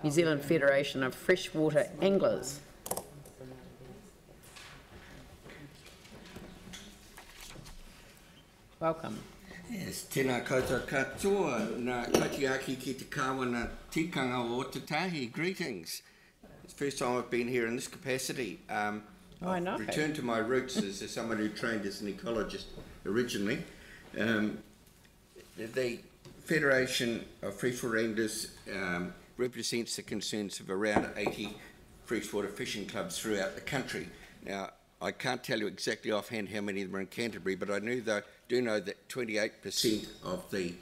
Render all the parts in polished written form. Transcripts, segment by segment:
New Zealand Federation of Freshwater Anglers. Welcome. Yes, tēnā koutou katoa, nā kaitiaki ki te kāwana tikanga o Tatahi. Greetings. It's the first time I've been here in this capacity. I've returned to my roots as someone who trained as an ecologist originally. The Federation of Freshwater Anglers represents the concerns of around 80 freshwater fishing clubs throughout the country. Now, I can't tell you exactly offhand how many of them are in Canterbury, but I do know that 28% of the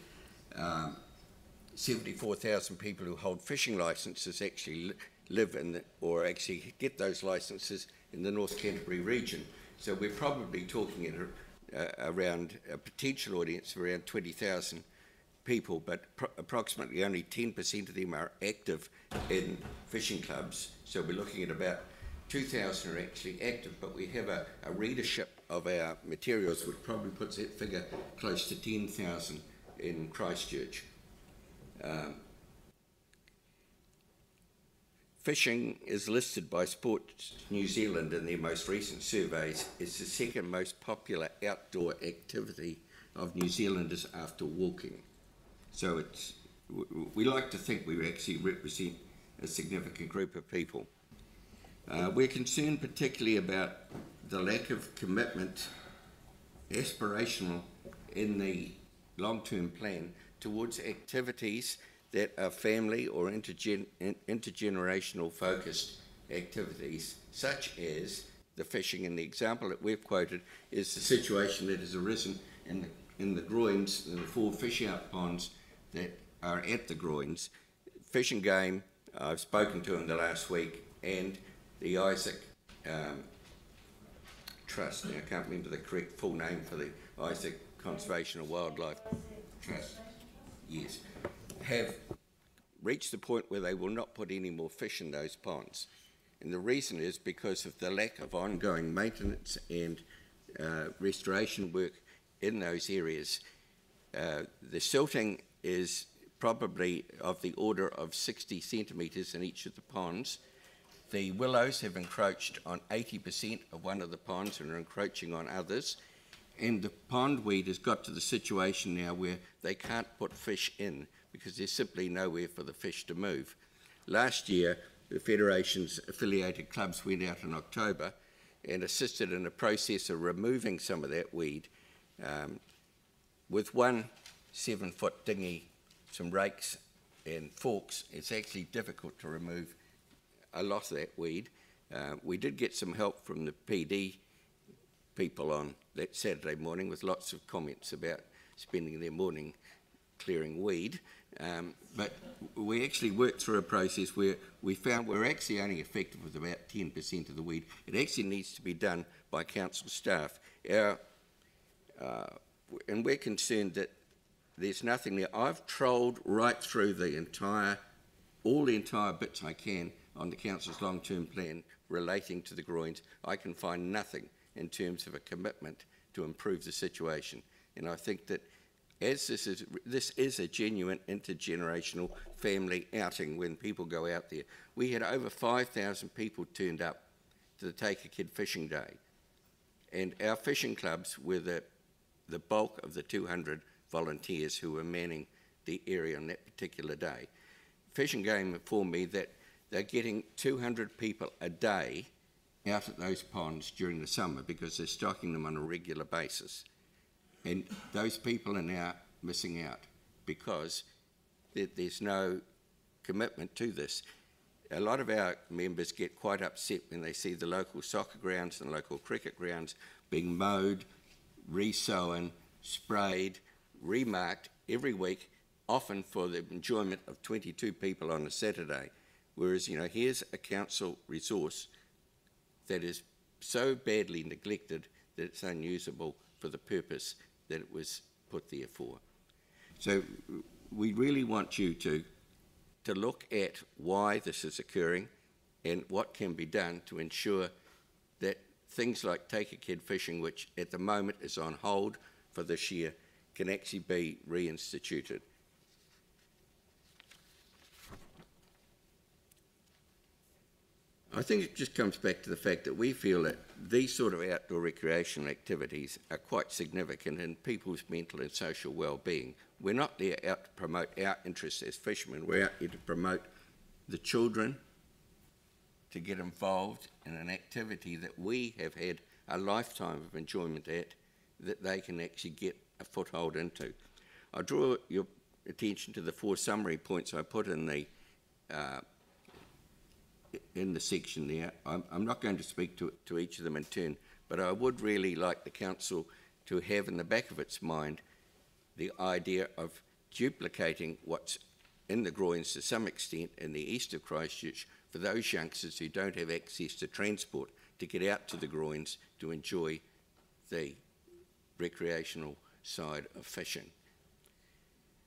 74,000 people who hold fishing licences actually live in or actually get those licences in the North Canterbury region. So we're probably talking around a potential audience of around 20,000 people, but approximately only 10% of them are active in fishing clubs. So we're looking at about 2,000 are actually active, but we have a readership of our materials which probably puts that figure close to 10,000 in Christchurch. Fishing is listed by Sports New Zealand in their most recent surveys as the second most popular outdoor activity of New Zealanders after walking. So we like to think we actually represent a significant group of people. We're concerned particularly about the lack of commitment, aspirational in the long-term plan, towards activities that are family or intergenerational focused activities, such as the fishing. And the example that we've quoted is the situation that has arisen in the groins, in the 4 fish-out ponds that are at the groins. Fish and Game, I've spoken to them the last week, and the Isaac Trust, now I can't remember the correct full name for the Isaac Conservation and Wildlife Trust, yes, have reached the point where they will not put any more fish in those ponds. And the reason is because of the lack of ongoing maintenance and restoration work in those areas. The silting is probably of the order of 60 centimetres in each of the ponds. The willows have encroached on 80% of one of the ponds and are encroaching on others. And the pondweed has got to the situation now where they can't put fish in because there's simply nowhere for the fish to move. Last year, the Federation's affiliated clubs went out in October and assisted in a process of removing some of that weed. With one 7-foot dinghy, some rakes and forks, it's actually difficult to remove a lot of that weed. We did get some help from the PD people on that Saturday morning with lots of comments about spending their morning clearing weed. But we actually worked through a process where we found we're actually only effective with about 10% of the weed. It actually needs to be done by council staff. And we're concerned that there's nothing there. I've trolled right through all the entire bits I can on the council's long-term plan relating to the groins. I can find nothing in terms of a commitment to improve the situation. And I think that as this is a genuine intergenerational family outing when people go out there. We had over 5,000 people turned up to the Take a Kid Fishing Day. And our fishing clubs were the bulk of the 200 volunteers who were manning the area on that particular day. Fish and Game informed me that they're getting 200 people a day out at those ponds during the summer because they're stocking them on a regular basis. And those people are now missing out because there's no commitment to this. A lot of our members get quite upset when they see the local soccer grounds and local cricket grounds being mowed, re-sown, sprayed, remarked every week, often for the enjoyment of 22 people on a Saturday. Whereas, here's a council resource that is so badly neglected that it's unusable for the purpose that it was put there for. So we really want you to look at why this is occurring and what can be done to ensure that things like Take a Kid fishing, which at the moment is on hold for this year, can actually be reinstituted. I think it just comes back to the fact that we feel that these sort of outdoor recreational activities are quite significant in people's mental and social well-being. We're not there out to promote our interests as fishermen, we're out here to promote the children to get involved in an activity that we have had a lifetime of enjoyment at, that they can actually get a foothold into. I draw your attention to the 4 summary points I put in the section there. I'm not going to speak to each of them in turn, but I would really like the council to have in the back of its mind the idea of duplicating what's in the groins to some extent in the east of Christchurch for those youngsters who don't have access to transport to get out to the groins to enjoy the recreational side of fishing.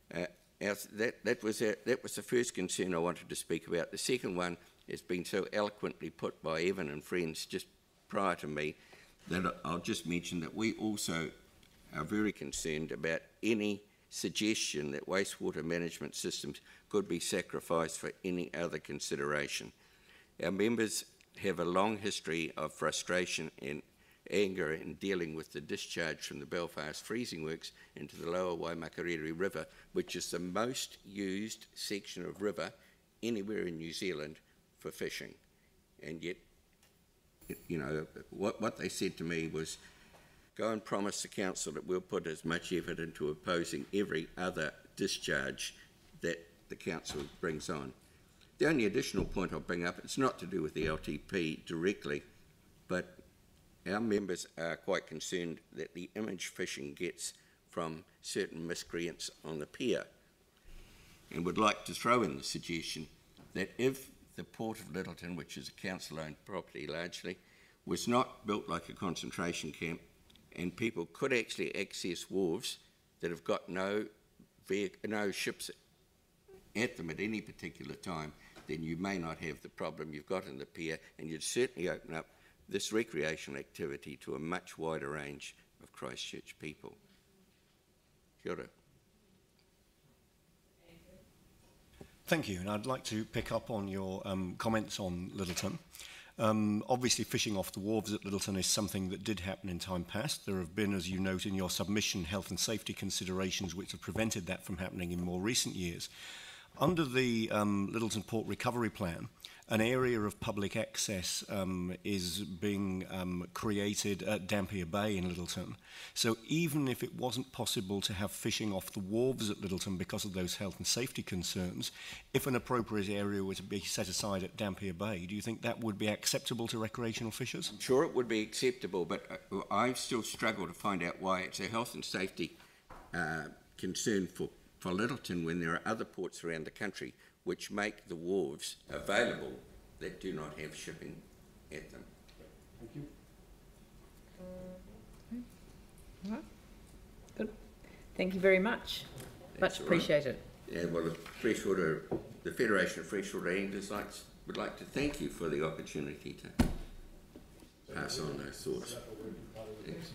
That was the first concern I wanted to speak about. The second one has been so eloquently put by Evan and friends just prior to me that I'll just mention that we also are very concerned about any suggestion that wastewater management systems could be sacrificed for any other consideration. Our members have a long history of frustration and anger in dealing with the discharge from the Belfast freezing works into the lower Waimakariri River, which is the most used section of river anywhere in New Zealand for fishing. And yet, you know, what they said to me was, go and promise the council that we'll put as much effort into opposing every other discharge that the council brings on. The only additional point I'll bring up, it's not to do with the LTP directly, but our members are quite concerned that the image fishing gets from certain miscreants on the pier, and would like to throw in the suggestion that if the Port of Lyttelton, which is a council-owned property largely, was not built like a concentration camp, and people could actually access wharves that have got no ships at them at any particular time, then you may not have the problem you've got in the pier, and you'd certainly open up this recreational activity to a much wider range of Christchurch people. Kia ora. Thank you, and I'd like to pick up on your comments on Lyttelton. Obviously, fishing off the wharves at Lyttelton is something that did happen in time past. There have been, as you note in your submission, health and safety considerations which have prevented that from happening in more recent years. Under the Lyttelton Port Recovery Plan, an area of public access is being created at Dampier Bay in Lyttelton. So even if it wasn't possible to have fishing off the wharves at Lyttelton because of those health and safety concerns, if an appropriate area were to be set aside at Dampier Bay, do you think that would be acceptable to recreational fishers? I'm sure it would be acceptable, but I still struggle to find out why it's a health and safety concern for Lyttelton when there are other ports around the country which make the wharves available that do not have shipping at them. Thank you. All right. Good. Thank you very much. Much appreciated. Yeah, well, the Federation of Freshwater Anglers would like to thank you for the opportunity to pass on those thoughts. Thanks.